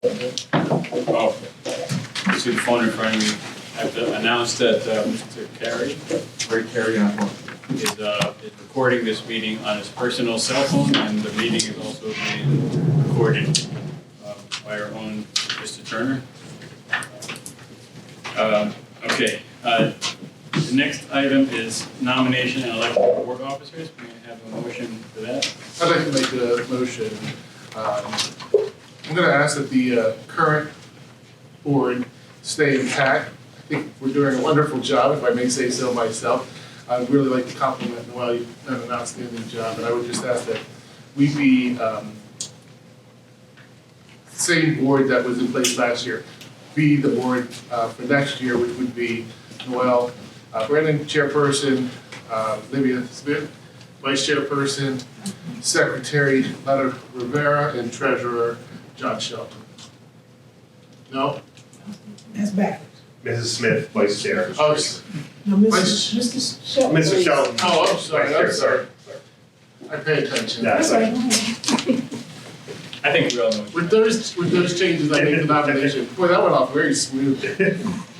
Oh, you see the phone in front of me. I have to announce that Mr. Ray Carey is recording this meeting on his personal cell phone, and the meeting is also being recorded by our own Mr. Turner. Okay. The next item is nomination and election of board officers. May I have a motion for that? I'd like to make a motion. I'm going to ask that the current board stay intact. I think we're doing a wonderful job, if I may say so myself. I'd really like to compliment Noelle. You've done an outstanding job, and I would just ask that we be the same board that was in place last year be the board for next year, which would be Noelle, Brandon chairperson, Livia Smith, vice chairperson, secretary Leonard Rivera, and treasurer John Shelton. No? That's backwards. Mrs. Smith, vice chair. Oh, No, Mr. Shelton. Mr. Shelton. Oh, I'm sorry, Vice I'm chair, sorry. I pay attention. Yeah. That's right. I think we all know. With those changes, I make the nomination. Boy, that went off very smooth.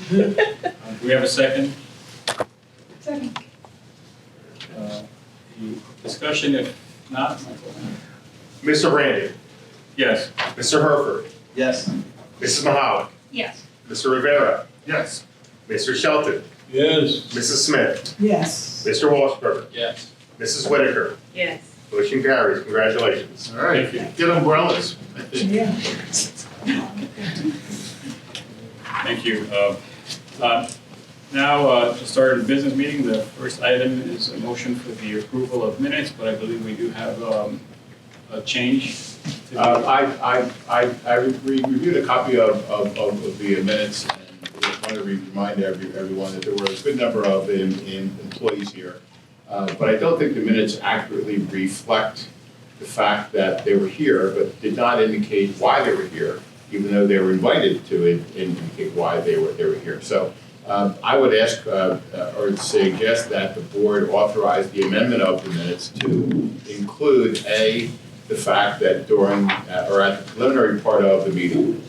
Do we have a second? Second. The discussion, if not, Michael. Mr. Randy, Yes. Mr. Herford, Yes. Mrs. Mahalik, Yes. Mr. Rivera, Yes. Mr. Shelton, Yes. Mrs. Smith, Yes. Mr. Washburn, Yes. Mrs. Whitaker. Yes. Motion carries. Congratulations. All right, Thank you. get umbrellas, I think. Yeah. Thank you. Now, to start the business meeting, the first item is a motion for the approval of minutes, but I believe we do have a change. I reviewed a copy of the minutes, and I want to remind everyone that there were a good number of employees here. But I don't think the minutes accurately reflect the fact that they were here, but did not indicate why they were here, even though they were invited to indicate why they were here. So I would ask or suggest that the board authorize the amendment of the minutes to include the fact that during or at the preliminary part of the meeting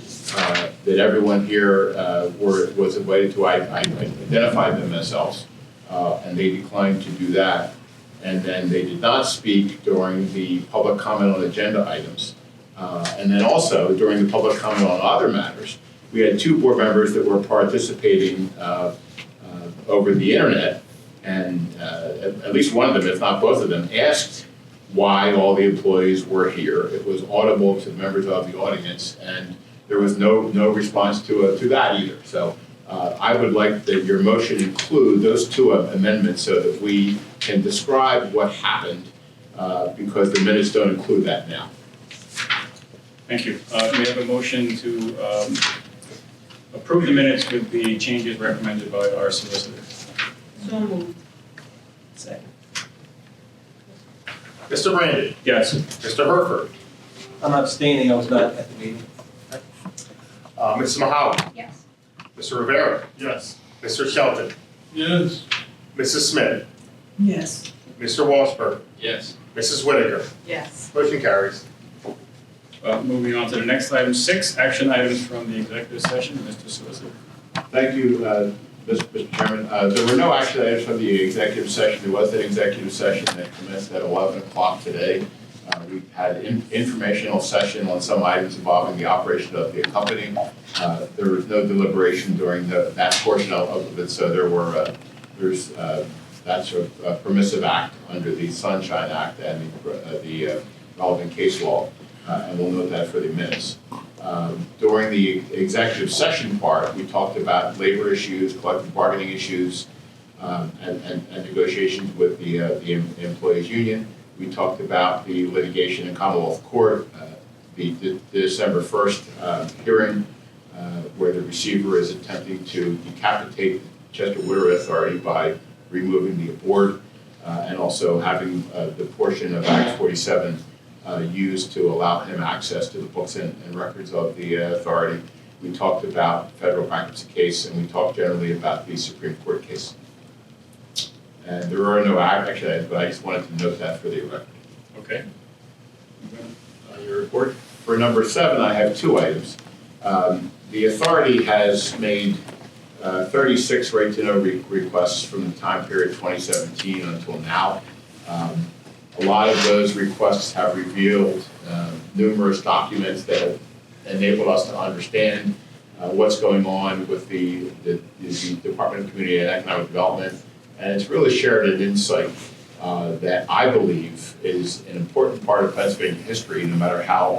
that everyone here was invited to identify themselves. And they declined to do that. And then they did not speak during the public comment on agenda items. And then also during the public comment on other matters, we had two board members that were participating over the internet, and at least one of them, if not both of them, asked why all the employees were here. It was audible to the members of the audience, and there was no response to that either. So I would like that your motion include those two amendments so that we can describe what happened because the minutes don't include that now. Thank you. We have a motion to approve the minutes with the changes recommended by our solicitor. So moved. Second. Mr. Randy, Yes. Mr. Herford, I'm abstaining, I was not at the meeting. Mrs. Mahalik, Yes. Mr. Rivera, Yes. Mr. Shelton, Yes. Mrs. Smith, Yes. Mr. Washburn, Yes. Mrs. Whitaker. Yes. Motion carries. Moving on to the next item, 6 action items from the executive session. Mr. Solicitor. Thank you, Mr. Chairman. There were no action items from the executive session. There was an executive session that commenced at 11 o'clock today. We had an informational session on some items involving the operation of the company. There was no deliberation during that portion of it, so that's a permissive act under the Sunshine Act and the relevant case law, and we'll note that for the minutes. During the executive session part, we talked about labor issues, collective bargaining issues, and negotiations with the employees union. We talked about the litigation in Commonwealth Court, the December 1st hearing, where the receiver is attempting to decapitate the Chester Water Authority by removing the board, and also having the portion of Act 47 used to allow him access to the books and records of the authority. We talked about the federal bankruptcy case, and we talked generally about the Supreme Court case. And there are no action items, but I just wanted to note that for the record. Okay. Your report. For number 7, I have 2 items. The authority has made 36 right-to-know requests from the time period 2017 until now. A lot of those requests have revealed numerous documents that have enabled us to understand what's going on with the Department of Community and Economic Development. And it's really shared an insight that I believe is an important part of Pennsylvania history, no matter how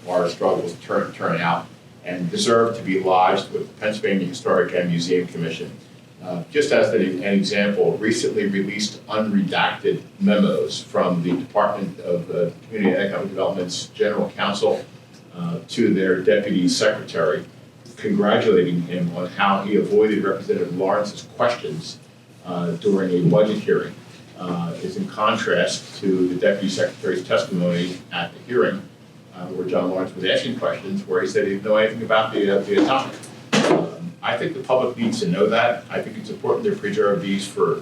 our struggles turn out, and deserve to be lodged with the Pennsylvania Historic and Museum Commission. Just as an example, recently released unredacted memos from the Department of Community and Economic Development's General Counsel to their Deputy Secretary, congratulating him on how he avoided Representative Lawrence's questions during a budget hearing, is in contrast to the Deputy Secretary's testimony at the hearing, where John Lawrence was asking questions, where he said he didn't know anything about the topic. I think the public needs to know that. I think it's important to preserve these for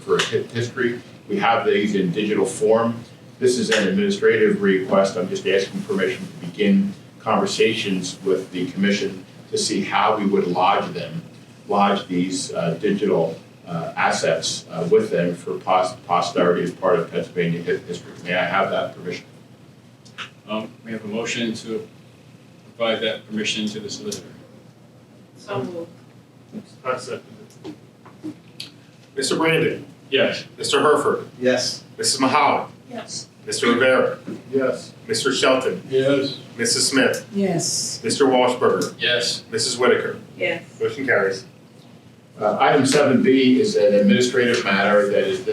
history. We have these in digital form. This is an administrative request. I'm just asking permission to begin conversations with the commission to see how we would lodge these digital assets with them for posterity as part of Pennsylvania history. May I have that permission? We have a motion to provide that permission to the solicitor. So moved. I second it. Mr. Brandon, Yes. Mr. Herford, Yes. Mrs. Mahala, Yes. Mr. Rivera, Yes. Mr. Shelton, Yes. Mrs. Smith, Yes. Mr. Washburger, Yes. Mrs. Whitaker. Yes. Motion carries. Item 7B is an administrative matter that is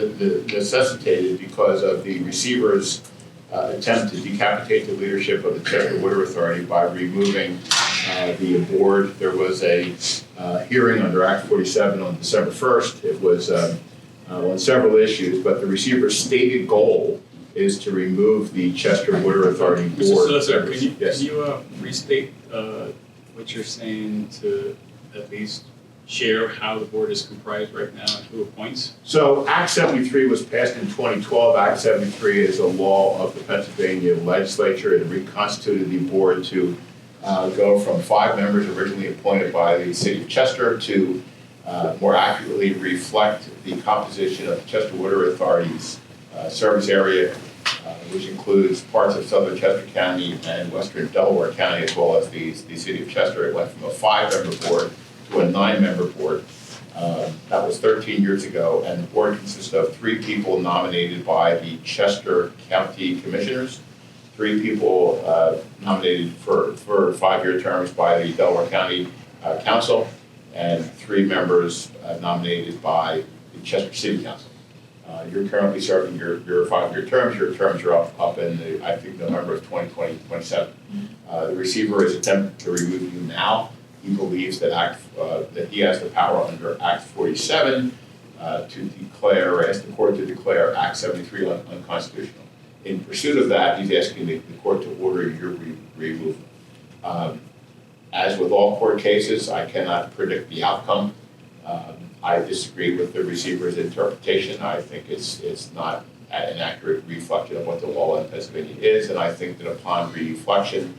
necessitated because of the receiver's attempt to decapitate the leadership of the Chester Water Authority by removing the board. There was a hearing under Act 47 on December 1st. It was on several issues, but the receiver's stated goal is to remove the Chester Water Authority Mr. board. Solicitor, members. can Yes. you restate what you're saying to at least share how the board is comprised right now and who appoints? So Act 73 was passed in 2012. Act 73 is a law of the Pennsylvania legislature. It reconstituted the board to go from 5 members originally appointed by the city of Chester to more accurately reflect the composition of the Chester Water Authority's service area, which includes parts of southern Chester County and western Delaware County, as well as the city of Chester. It went from a 5-member board to a 9-member board. That was 13 years ago, and the board consists of 3 people nominated by the Chester County Commissioners, 3 people nominated for 5-year terms by the Delaware County Council, and 3 members nominated by the Chester City Council. You're currently serving your 5-year terms. Your terms are up in I think November of 2027. The receiver is attempting to remove you now. He believes that that he has the power under Act 47 to declare, or ask the court to declare Act 73 unconstitutional. In pursuit of that, he's asking the court to order your removal. As with all court cases, I cannot predict the outcome. I disagree with the receiver's interpretation. I think it's not an accurate reflection of what the law in Pennsylvania is, and I think that upon reflection,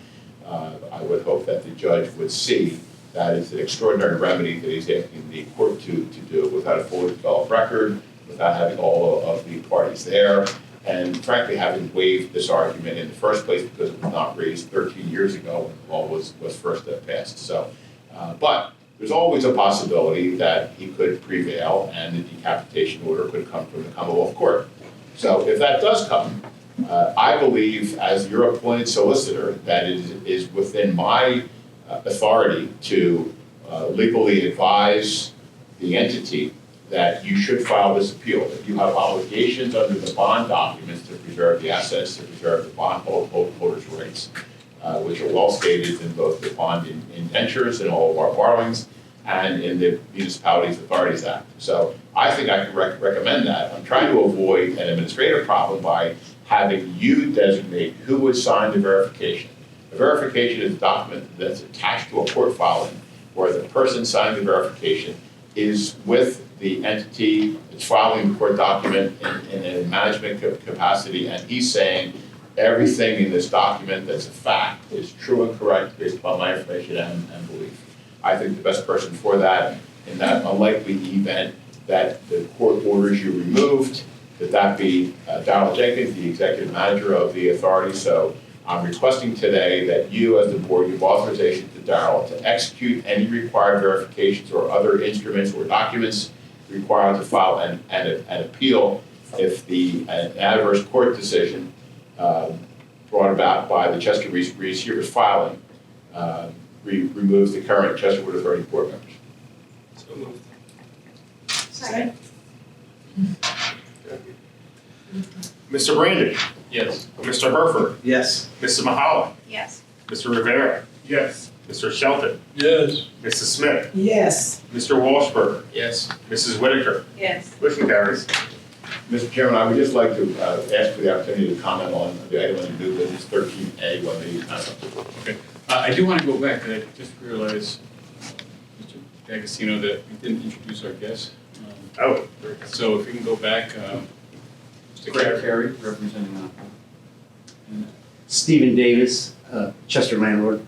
I would hope that the judge would see that it's an extraordinary remedy that he's asking the court to do without a fully developed record, without having all of the parties there, and frankly having waived this argument in the first place because it was not raised 13 years ago when the law was first passed. So, but there's always a possibility that he could prevail and the decapitation order could come from the Commonwealth Court. So if that does come, I believe as your appointed solicitor that it is within my authority to legally advise the entity that you should file this appeal. If you have obligations under the bond documents to preserve the assets, to preserve the bond holders' rights, which are well stated in both the bond indentures and all of our borrowings and in the Municipalities Authorities Act. So I think I can recommend that. I'm trying to avoid an administrative problem by having you designate who would sign the verification. The verification is a document that's attached to a court filing where the person signing the verification is with the entity that's filing the court document in a management capacity, and he's saying, everything in this document that's a fact is true and correct based upon my information and belief. I think the best person for that, in that unlikely event that the court orders you removed, that be Darrell Jenkins, the executive manager of the authority. So I'm requesting today that you, as the board, give authorization to Darrell to execute any required verifications or other instruments or documents required to file an appeal if an adverse court decision brought about by the Chester Receiver's filing removes the current Chesterwood Authority board members. So moved. Second. Mr. Brandon. Yes. Mr. Herford. Yes. Mrs. Mahala. Yes. Mr. Rivera. Yes. Mr. Shelton. Yes. Mrs. Smith. Yes. Mr. Walshberger. Yes. Mrs. Whitaker. Yes. Motion carries. Mr. Chairman, I would just like to ask for the opportunity to comment on the item on the new business 13A when the Okay. I do want to go back. I just realized, Mr. D'Agostino, that we didn't introduce our guests. Oh, very good. So if we can go back, Mr. Greg Carey. Carey, representing Aqua. Stephen Davis, Chester landlord.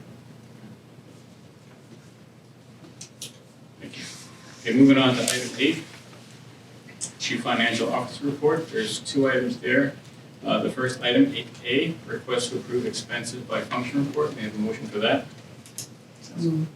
Thank you. Okay, moving on to item 8, Chief Financial Officer Report. There's 2 items there. The first item, 8A, request to approve expenses by function report. May I have a motion for that? Second.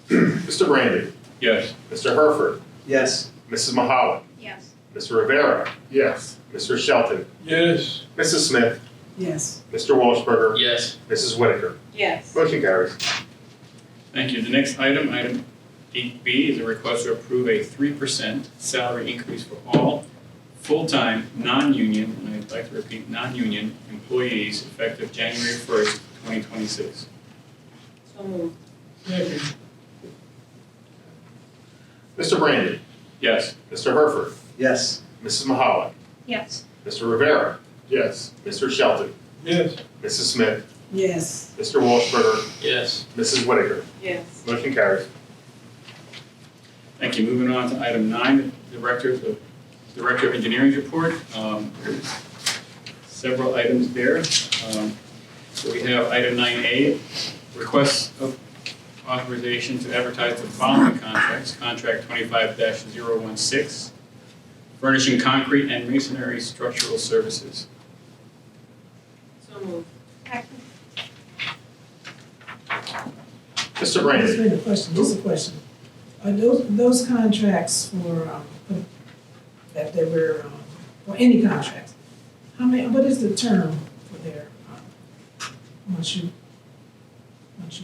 Mr. Brandon. Yes. Mr. Herford. Yes. Mrs. Mahala. Yes. Mr. Rivera. Yes. Mr. Shelton. Yes. Mrs. Smith. Yes. Mr. Walshberger. Yes. Mrs. Whitaker. Yes. Motion carries. Thank you. The next item, item 8B, is a request to approve a 3% salary increase for all full-time, non-union, and I'd like to repeat, non-union employees effective January 1st, 2026. So moved. Mr. Brandon. Yes. Mr. Herford. Yes. Mrs. Mahala. Yes. Mr. Rivera. Yes. Mr. Shelton. Yes. Mrs. Smith. Yes. Mr. Walshberger. Yes. Mrs. Whitaker. Yes. Motion carries. Thank you. Moving on to item 9, the Director of Engineering's report. Several items there. So we have item 9A, request of authorization to advertise the following contracts. Contract 25-016, furnishing concrete and masonry structural services. So moved. Mr. Brandon. Just a question, just a question. Are those contracts for, that they were, or any contracts, what is the term for their, once you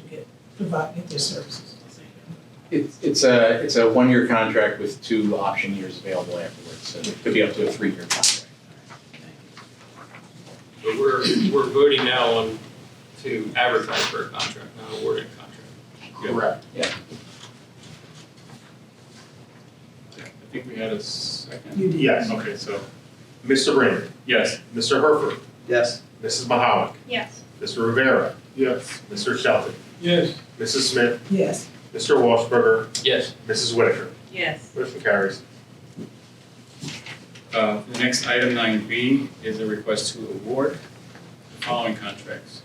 get their services? It's a 1-year contract with 2 option years available afterwards, so it could be up to a 3-year contract. But we're voting now on to advertise for a contract, not awarding a contract. Correct. Yeah. I think we had a second. You did. Yes. Okay, so, Mr. Brandon. yes. Mr. Herford. Yes. Mrs. Mahala. Yes. Mr. Rivera. Yes. Mr. Shelton. Yes. Mrs. Smith. Yes. Mr. Walshberger. Yes. Mrs. Whitaker. Yes. Motion carries. The next item, 9B, is a request to award the following contracts.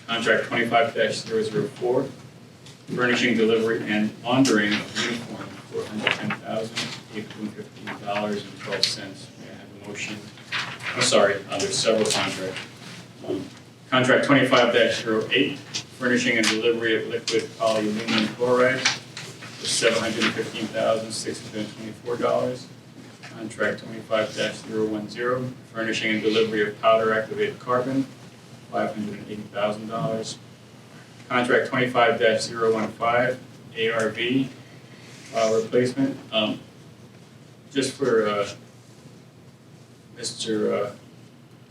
Contract 25-004, furnishing, delivery, and laundering of uniform for $110,815.12. May I have a motion? I'm sorry, there's several contracts. Contract 25-08, furnishing and delivery of liquid polyaluminum chloride for $715,624. Contract 25-010, furnishing and delivery of powder activated carbon, $580,000. Contract 25-015, ARV replacement. Just for Mr.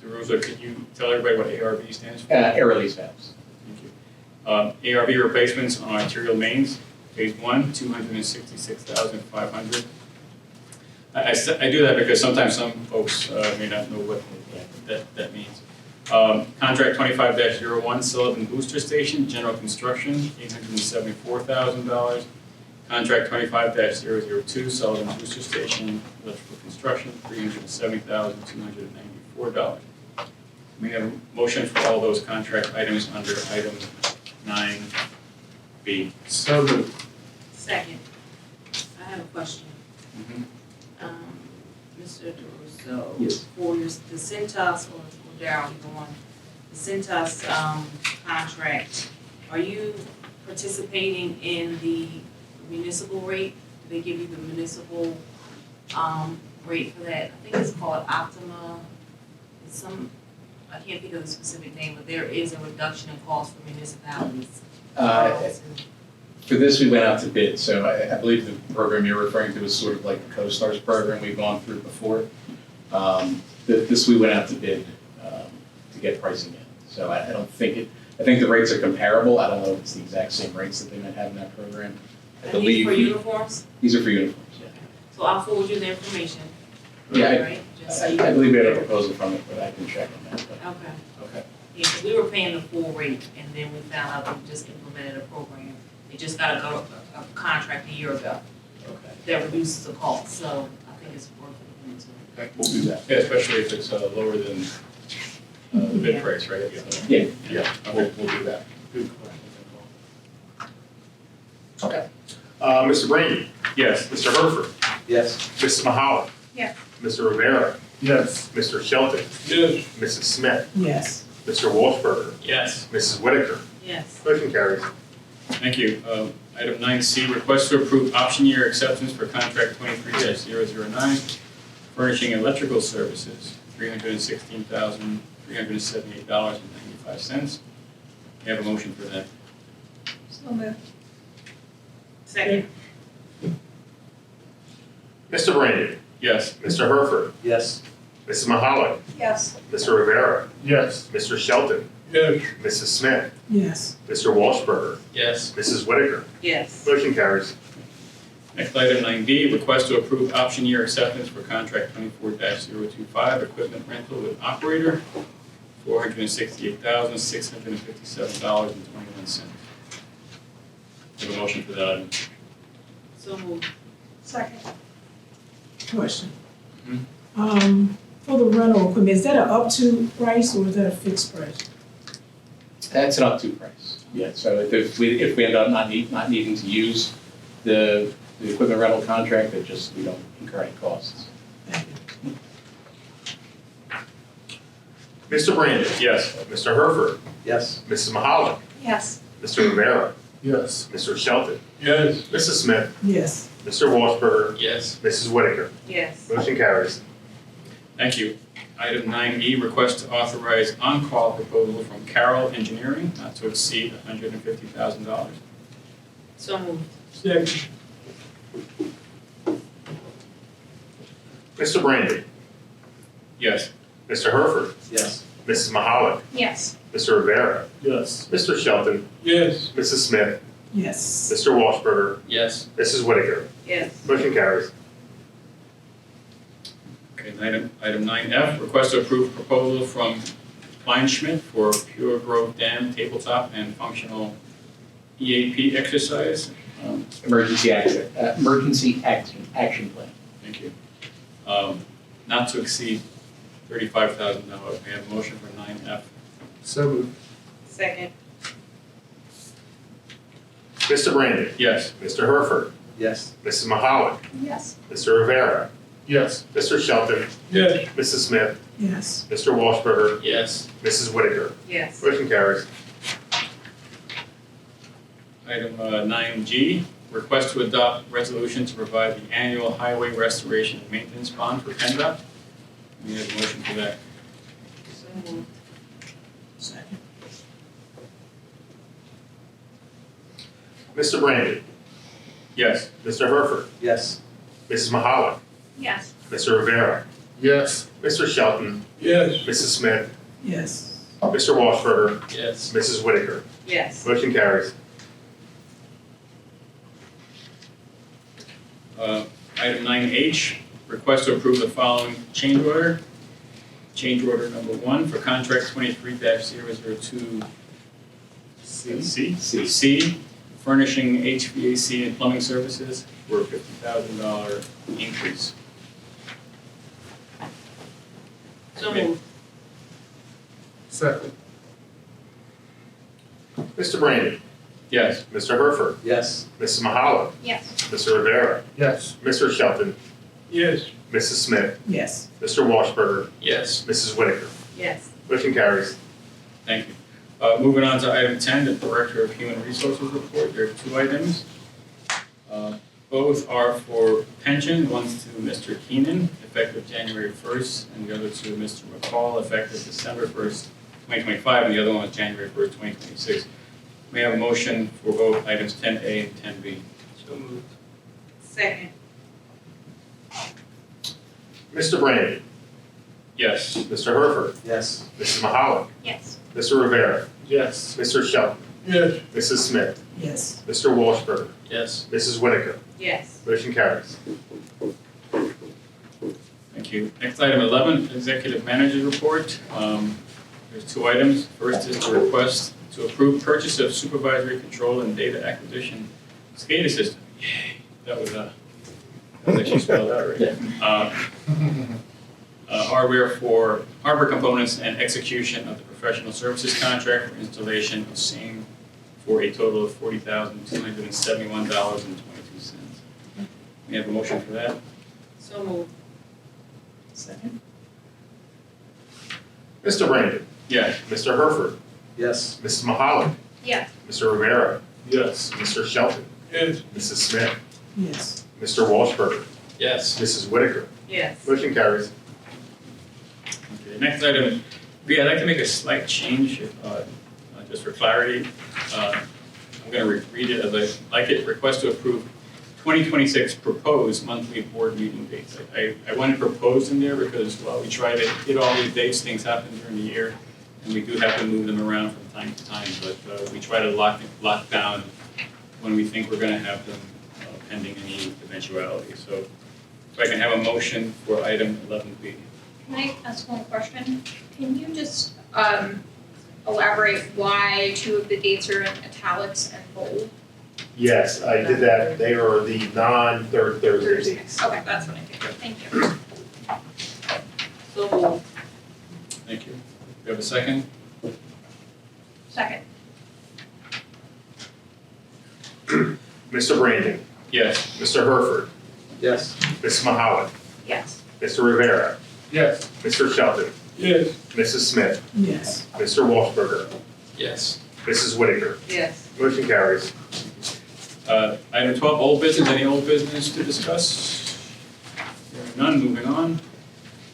DeRusso, could you tell everybody what ARV stands for? Air release valves. Thank you. ARV replacements on arterial mains, phase 1, $266,500. I do that because sometimes some folks may not know what that means. Contract 25-01, Sullivan Booster Station, General Construction, $874,000. Contract 25-002, Sullivan Booster Station, Electrical Construction, $370,294. $4. We have a motion for all those contract items under item 9B. So moved. Second. I have a question. Mr. DeRusso. Yes. For the Centos or Darryl, either one, the Centos, contract, are you participating in the municipal rate? Do they give you the municipal, rate for that? I think it's called Optima. It's I can't think of the specific name, but there is a reduction in cost for municipalities. For this, we went out to bid, so I believe the program you're referring to is sort of like the CoStar's program we've gone through before. This, we went out to bid to get pricing in. So I don't think I think the rates are comparable. I don't know if it's the exact same rates that they might have in that program. I And these believe for uniforms? these are for uniforms, yeah. So I'll forward you the information. Yeah, Right? Just so you I can believe we had a compare. proposal from it, but I can check on that. But, Okay. okay. Yeah, 'cause we were paying the full rate, and then we found out we just implemented a program. It just got a contract a year ago Okay. that reduces the cost, so I think it's worth looking into. Okay, we'll do that. Yeah, especially if it's lower than the bid Yeah. price, right? Yeah. Yeah, Okay. we'll do that. Good question. Okay. Mr. Brady, Yes. Mr. Herford, Yes. Mrs. Mahala. Yeah. Mr. Rivera, Yes. Mr. Shelton, Yes. Mrs. Smith, Yes. Mr. Walshberger, Yes. Mrs. Whitaker. Yes. Motion carries. Thank you. Item 9C, request to approve option year acceptance for contract 23-009, furnishing electrical services, $316,378.95. May I have a motion for that? So moved. Second. Mr. Brady, Yes. Mr. Herford, Yes. Mrs. Mahala, Yes. Mr. Rivera, Yes. Mr. Shelton, Yes. Mrs. Smith, Yes. Mr. Walshberger, Yes. Mrs. Whitaker. Yes. Motion carries. Next item 9B, request to approve option year acceptance for contract 24-025, equipment rental with operator, $468,657.21. Have a motion for that item. So moved. Second. Question. Mhm. For the rental equipment, is that an up to price or is that a fixed price? That's an up to price. Yeah, so if we end up not needing to use the equipment rental contract, we don't incur any costs. Thank you. Mr. Brandon, Yes. Mr. Herford, Yes. Mrs. Mahala, Yes. Mr. Rivera, Yes. Mr. Shelton, Yes. Mrs. Smith, Yes. Mr. Walshberger, Yes. Mrs. Whitaker. Yes. Motion carries. Thank you. Item 9E, request to authorize on-call proposal from Carroll Engineering, not to exceed $150,000. So moved. Second. Mr. Brandon, Yes. Mr. Herford, Yes. Mrs. Mahala, Yes. Mr. Rivera, Yes. Mr. Shelton, Yes. Mrs. Smith, Yes. Mr. Walshberger, Yes. Mrs. Whitaker. Yes. Motion carries. Okay, item 9F, request to approve proposal from Kleinschmidt for Pure Grove Dam tabletop and functional EAP exercise. Emergency action plan. Thank you. Not to exceed $35,000. May I have a motion for 9F? So moved. Second. Mr. Brandon, Yes. Mr. Herford, Yes. Mrs. Mahala, Yes. Mr. Rivera, Yes. Mr. Shelton, Yes. Mrs. Smith, Yes. Mr. Walshberger, Yes. Mrs. Whitaker. Yes. Motion carries. Item 9G, request to adopt resolution to provide the annual highway restoration and maintenance bond for PennDOT. May I have a motion for that? So moved. Second. Mr. Brandon, Yes. Mr. Herford, Yes. Mrs. Mahala, Yes. Mr. Rivera, Yes. Mr. Shelton, Yes. Mrs. Smith, Yes. Mr. Walshberger, Yes. Mrs. Whitaker. Yes. Motion carries. Item 9H, request to approve the following change order. Change order number 1 for contract 23-002 C. C, furnishing HVAC and plumbing services for a $50,000 increase. So moved. Second. Mr. Brandon, Yes. Mr. Herford, Yes. Mrs. Mahala, Yes. Mr. Rivera, Yes. Mr. Shelton, Yes. Mrs. Smith, Yes. Mr. Washburger, Yes. Mrs. Whitaker. Yes. Motion carries. Thank you. Moving on to item 10, the Director of Human Resources report. There are two items. Both are for pension. One's to Mr. Keenan, effective January 1st, and the other to Mr. McCall, effective December 1st, 2025, and the other one was January 1st, 2026. May I have a motion for both items 10A and 10B? So moved. Second. Mr. Brandon, Yes. Mr. Herford, Yes. Mrs. Mahala, Yes. Mr. Rivera, Yes. Mr. Shelton, Yes. Mrs. Smith, Yes. Mr. Washburger, Yes. Mrs. Whitaker. Yes. Motion carries. Thank you. Next item 11, Executive Manager Report. There's two items. First is the request to approve purchase of supervisory control and data acquisition SCADA system. Yay, that was actually spelled out right. Hardware for hardware components and execution of the professional services contract for installation of same for a total of $40,271.22. We have a motion for that. So moved. Second. Mr. Brandon, Yes. Mr. Herford, Yes. Mrs. Mahala, Yes. Mr. Rivera, Yes. Mr. Shelton, Yes. Mrs. Smith, Yes. Mr. Washburger, Yes. Mrs. Whitaker. Yes. Motion carries. Okay, next item, I'd like to make a slight change, just for clarity. I'm going to read it as I like it. Request to approve 2026 proposed monthly board meeting dates. I wanted proposed in there because while we try to hit all these dates, things happen during the year, and we do have to move them around from time to time, but we try to lock down when we think we're going to have them pending any eventuality. So if I can have a motion for item 11B. Can I ask one question? Can you just elaborate why two of the dates are in italics and bold? Yes, I did that. They are the non-third Thursday dates. Okay, that's what I figured. Thank you. So moved. Thank you. Do you have a second? Second. Mr. Brandon, Yes. Mr. Herford, Yes. Mrs. Mahala, Yes. Mr. Rivera, Yes. Mr. Shelton, Yes. Mrs. Smith, Yes. Mr. Washburger, Yes. Mrs. Whitaker. Yes. Motion carries. Item 12, old business. Any old business to discuss? Hearing none, moving on.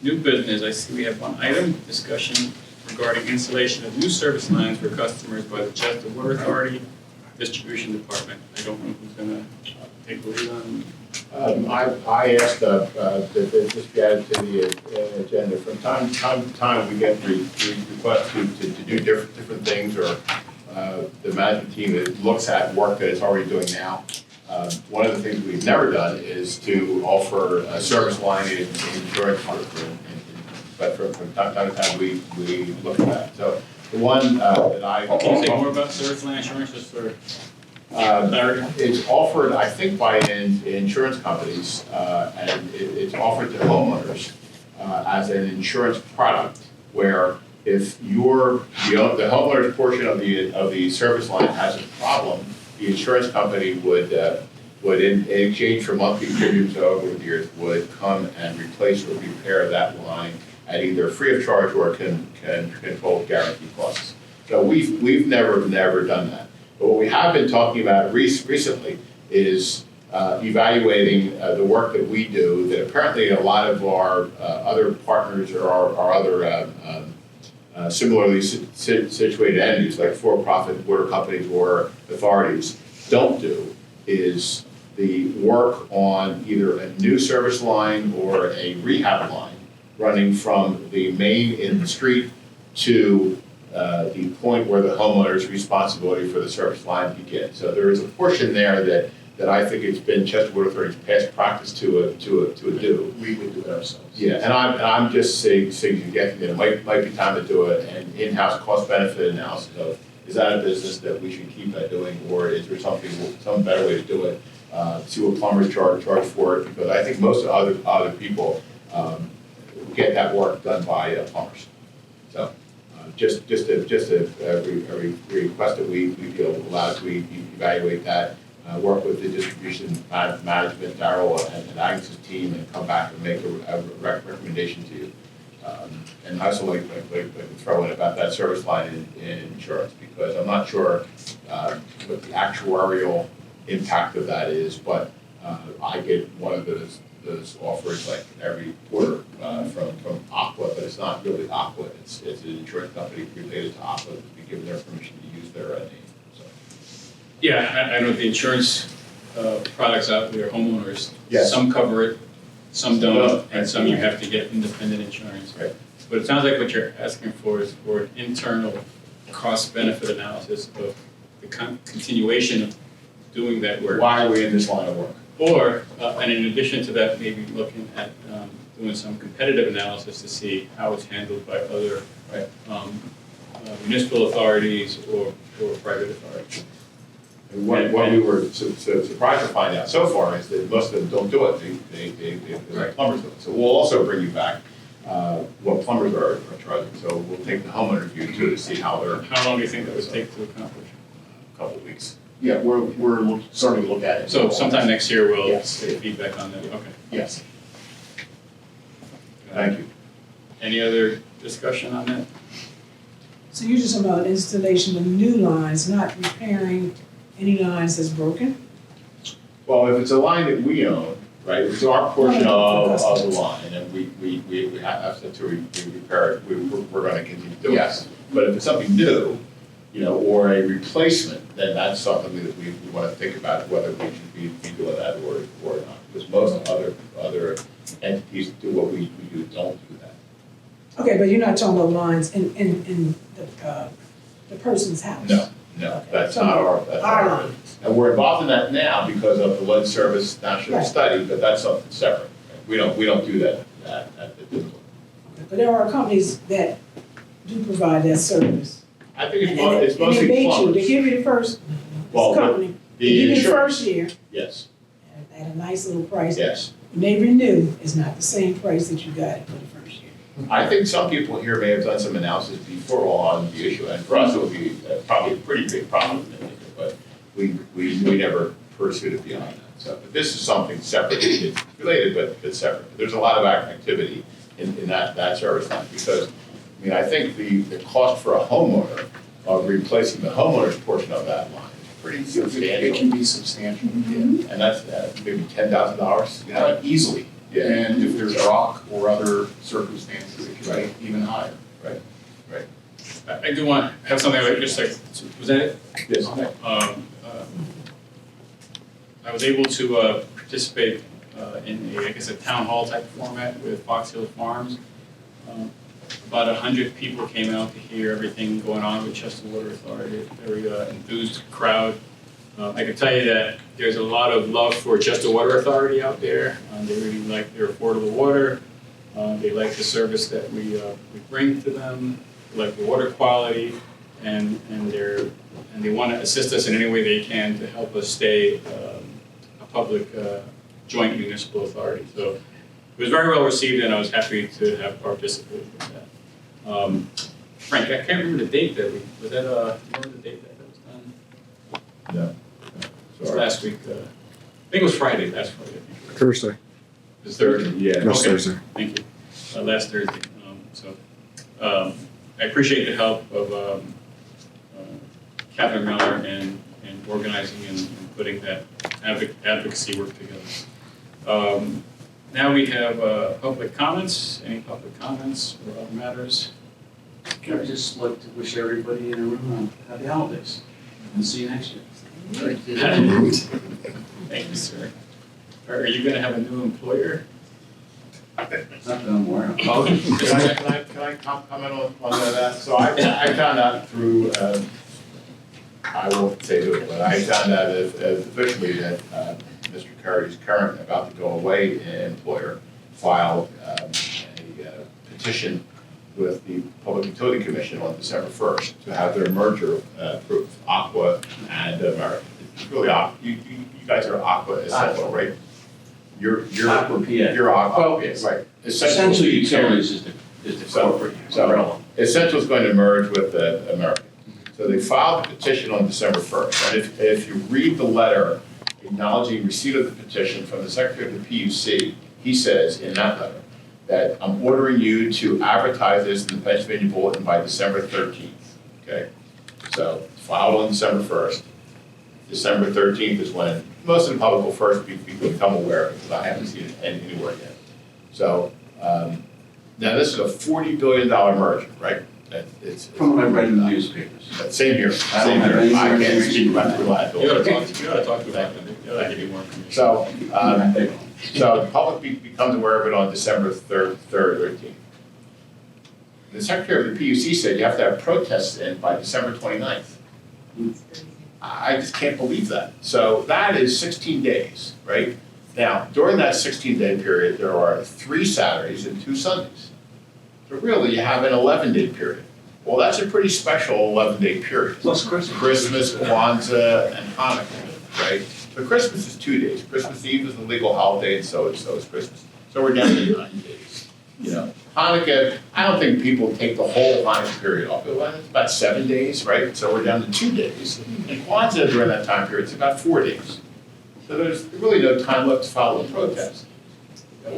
New business, I see we have one item, discussion regarding installation of new service lines for customers by the Chester Water Authority Distribution Department. I don't know who's gonna take the lead on. I asked that this be added to the agenda. From time to time, we get requests to do different things, or the management team that looks at work that it's already doing now. One of the things we've never done is to offer a service line in insurance, but from time to time, we look at that. So the one that Can you say more about service line insurance, just for clarity? it's offered, I think, by insurance companies, and it's offered to homeowners as an insurance product, where if the homeowner's portion of the service line has a problem, the insurance company would in exchange for monthly premiums over the years, would come and replace or repair that line at either free of charge or can control guaranteed costs. So we've never done that. But what we have been talking about recently is evaluating the work that we do, that apparently a lot of our other partners or our other similarly situated entities, like for-profit water companies or authorities, don't do, is the work on either a new service line or a rehab line running from the main in the street to the point where the homeowner's responsibility for the service line begins. So there is a portion there that I think it's been Chester Water Authority's past practice to do. We would do it ourselves. Yeah, and I'm just suggesting that it might be time to do an in-house cost-benefit analysis of, is that a business that we should keep doing, or is there some better way to do it? See what plumbers charge for it, because I think most other people get that work done by plumbers. So just a request that we feel allowed to evaluate that, work with the distribution management, Darrell and Agnes' team, and come back and make a recommendation to you. And I also like to throw in about that service line in insurance, because I'm not sure what the actuarial impact of that is, but I get one of those offers like every quarter from Aqua, but it's not really Aqua, it's an insurance company related to Aqua to be given their permission to use their name. So. Yeah, I know the insurance products out there, homeowners, Yes. some cover it, some don't, and some you have to get independent insurance. Right. But it sounds like what you're asking for is for an internal cost-benefit analysis of the continuation of doing that work. Why are we in this line of work? Or, and in addition to that, maybe looking at doing some competitive analysis to see how it's handled by other Right. municipal authorities or private authorities. And what we were surprised to find out so far is that most of them don't do it. They let plumbers do it. So we'll also bring you back what plumbers are charging. So we'll take the homeowner view too to see how they're. How long do you think that would take to accomplish? A couple of weeks. Yeah, we're starting to look at it. So sometime next year we'll Yes. get feedback on that, okay. Yes. Thank you. Any other discussion on that? So you're just about installation of new lines, not repairing any lines that's broken? Well, if it's a line that we own, right, if it's our portion of the line, and we have to repair it, we're gonna continue to do it. Yes. But if it's something new, you know, or a replacement, then that's something that we wanna think about whether we should be doing that or not. Because most other entities do what we do, don't do that. Okay, but you're not talking about lines in the person's house? No, Okay. that's not our, that's not Our our. line. And we're involved in that now because of the lead service national Right. study, but that's something separate. We don't do that at the typical. But there are companies that do provide that service. I think And it's they mostly bait you, plumbers. they give you the first, Well, this company, they the give you the insurance- first year Yes, at a nice little price. yes. When they renew, it's not the same price that you got for the first year. I think some people here may have done some analysis before on the issue, and for us it would be probably a pretty big problem, but we never pursued it beyond that. So, but this is something separate, it's related, but it's separate. There's a lot of activity in that service line, because, I mean, I think the cost for a homeowner of replacing the homeowner's portion of that line is pretty substantial. It can be substantial, Yeah, and that's maybe $10,000. easily. Yeah. And if there's rock or other circumstances, it can be even higher. I do want to have something like, just like, was that it? Yes. I was able to participate in a, I guess, a town hall type format with Fox Hill Farms. About 100 people came out to hear everything going on with Chester Water Authority, very enthused crowd. I can tell you that there's a lot of love for Chester Water Authority out there. They really like their affordable water. They like the service that we bring to them, they like the water quality, and they want to assist us in any way they can to help us stay a public joint municipal authority. So it was very well received, and I was happy to have participated in that. Frank, I can't remember the date that was that, remember the date that was done? No. It was last week, I think it was Friday, last Friday, I think. Thursday. It was Thursday? Yeah. Last Okay. Thursday. Thank you. Last Thursday. I appreciate the help of Catherine Miller in organizing and putting that advocacy work together. Now we have public comments. Any public comments or other matters? I'd just like to wish everybody in the room happy holidays and see you next year. Thank you, sir. Are you going to have a new employer? Not that I'm aware of. Can I comment on that? So I found out through, I won't say who, but I found out as officially that Mr. Curry's current about to go away employer filed a petition with the Public Utility Commission on December 1st to have their merger approved, Aqua and American. It's really, you guys are Aqua Essential, right? You're Aqua PA. You're Aqua, yes, right. Essentially, utilities is the corporate umbrella. Essential is going to merge with American. So they filed the petition on December 1st. And if you read the letter acknowledging receipt of the petition from the Secretary of the PUC, he says in that letter that I'm ordering you to advertise this in the Pennsylvania Bulletin by December 13th, okay? So it's filed on December 1st. December 13th is when most of the public will first become aware of it, because I haven't seen it anywhere yet. So now this is a $40 billion merger, right? It's From what I read in the newspapers. Same here, I same don't have here. any I can't information. speak about the You reliability. gotta talk to them, they gotta give you more information. So the public becomes aware of it on December 3rd, 13th. The Secretary of the PUC said you have to have protests in by December 29th. I just can't believe that. So that is 16 days, right? Now, during that 16-day period, there are 3 Saturdays and 2 Sundays. So really, you have an 11-day period. Well, that's a pretty special 11-day period. Plus Christmas. Christmas, Kwanzaa, and Hanukkah, right? But Christmas is 2 days. Christmas Eve is a legal holiday, and so is Christmas. So we're down to 9 days. You know, Hanukkah, I don't think people take the whole Hanukkah period off. It's about 7 days, right? So we're down to 2 days. And Kwanzaa during that time period is about 4 days. So there's really no time left to file a protest.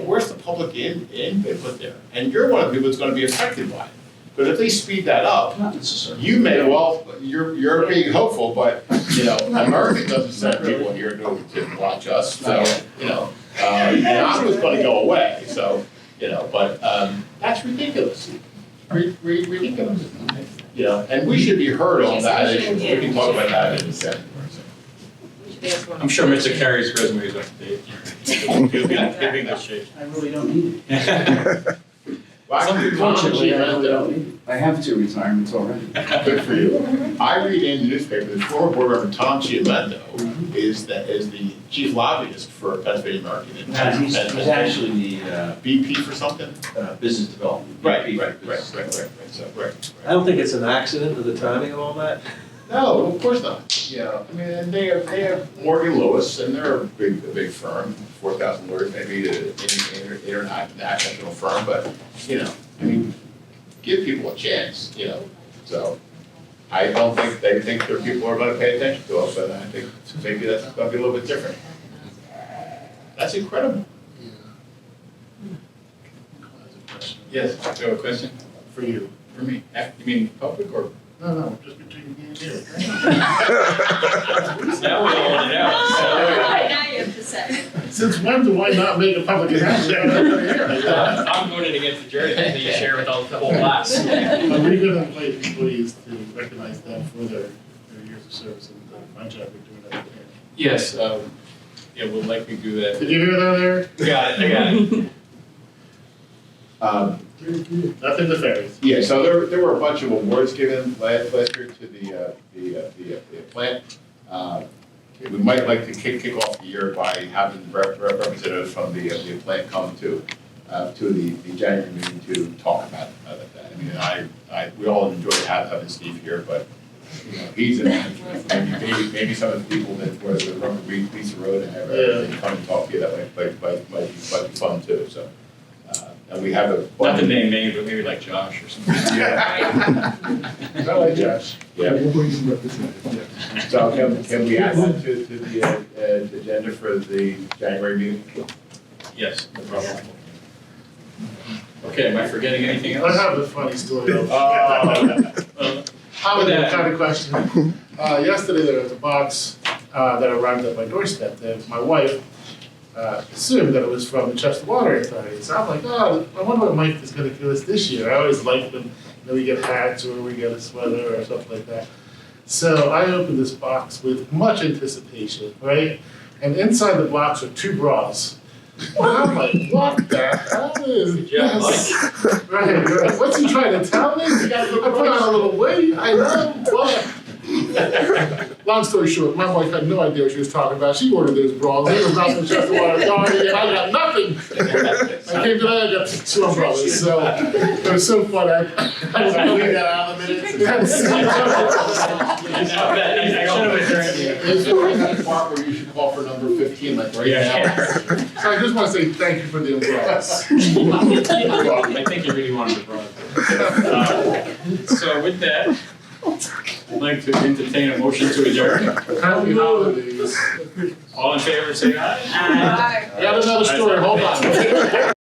Where's the public input there? And you're one of the people that's going to be affected by it. But if they speed that up, Not necessarily. you may, well, you're being hopeful, but, you know, America doesn't send people here to watch us, so, you know, and I was gonna go away, so, you know, but, that's ridiculous. Ridiculous, you know, and we should be heard on that issue, we can talk about that in a second. I'm sure Mr. Carey's resume is up to date. He'll be giving us shape. I really don't need it. Well, actually, Fortunately, I really don't need it. I have 2 retirements already. good for you. I read in the newspaper that former board member Tom Chiamento is the chief lobbyist for Pennsylvania American. He's actually the BP for something? business development. Right. VP. I don't think it's an accident of the timing of all that. No, of course not. You know, I mean, and they have Morgan Lewis, and they're a big firm, 4,000 lawyers, maybe an international firm, but, you know, I mean, give people a chance, you know, so. I don't think they think their people are gonna pay attention to us, but I think maybe that's gonna be a little bit different. That's incredible. Yes, do you have a question? For you. For me? You mean public or? No, just between me and you. Now we all want to know. Now you have to say. Since when do I not make a public announcement? I'm voting against the jersey that you share with the whole class. Are we gonna invite employees to recognize them for their years of service and the fine job they're doing every day? Yes, yeah, we'll likely do that. Did you hear that, Eric? I got it. Nothing nefarious. Yeah, so there were a bunch of awards given last year to the plant. We might like to kick off the year by having representatives from the plant come to the January meeting to talk about that. I mean, we all enjoy having Steve here, but you know, he's a manager. Maybe some of the people that were the rubber Lisa Road and everything come and talk to you. That might be fun too. So. And we have a. Not to name names, but maybe like Josh or something. Yeah. I like Josh. Yeah. So can we add that to the agenda for the January meeting? Yes, no problem. Okay, am I forgetting anything I else? have a funny story. How would that? Kind of question. Yesterday there was a box that arrived at my doorstep that my wife assumed that it was from the Chester Water Authority. So I'm like, oh, I wonder what Mike is going to give us this year. I always like when we get hats or we get a sweater or something like that. So I opened this box with much anticipation, right? And inside the box are 2 bras. And I'm like, what the hell is this? Right. What's he trying to tell me? I put on a little weight. I know, but. Long story short, my wife had no idea what she was talking about. She ordered those bras. They was not from Chester Water Authority, and I got nothing. I came today, I got 2 umbrellas. So it was so fun. I was leaving that out of the minutes. Is there that part where you should call for for number 15, like right Yeah. now. So I just want to say thank you for the applause. I think you really wanted to broaden. So with that, I'd like to entertain a motion to adjourn. Happy holidays. All in favor, say aye. Aye. I got another story, hold on.